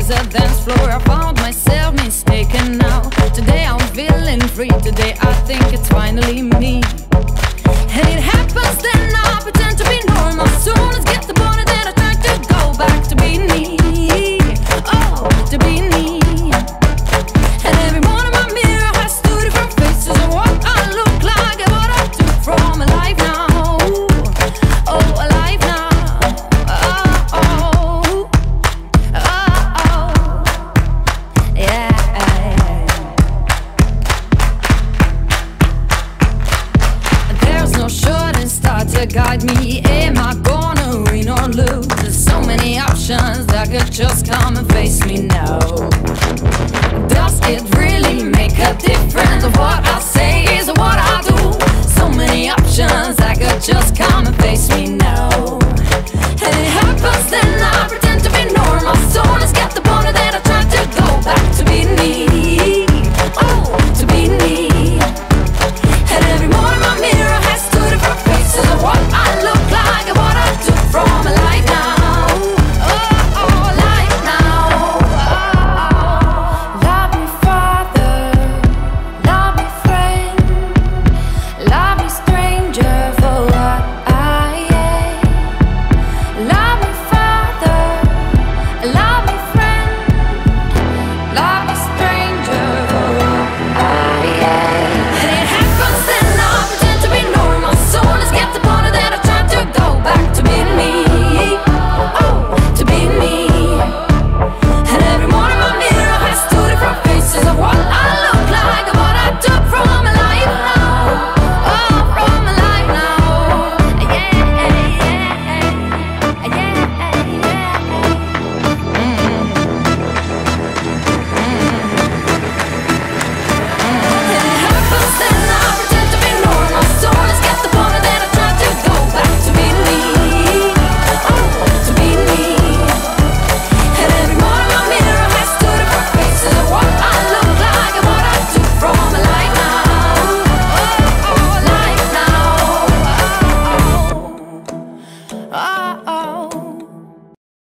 is a dance floor. I found myself mistaken now. Today I'm feeling free. Today I think it's finally me. And it happens then I pretend to be normal. Soon as get the body then I try to go back to be me. Oh, to be me. And every one of my mirror has two different faces of what I look like and what I do from a life now. Oh, alive now. Oh, oh, oh, oh. Yeah. There's no shooting star to guide me. Am I gonna win or lose? There's so many options that could just come and face me now. Does it really make a difference of what I say?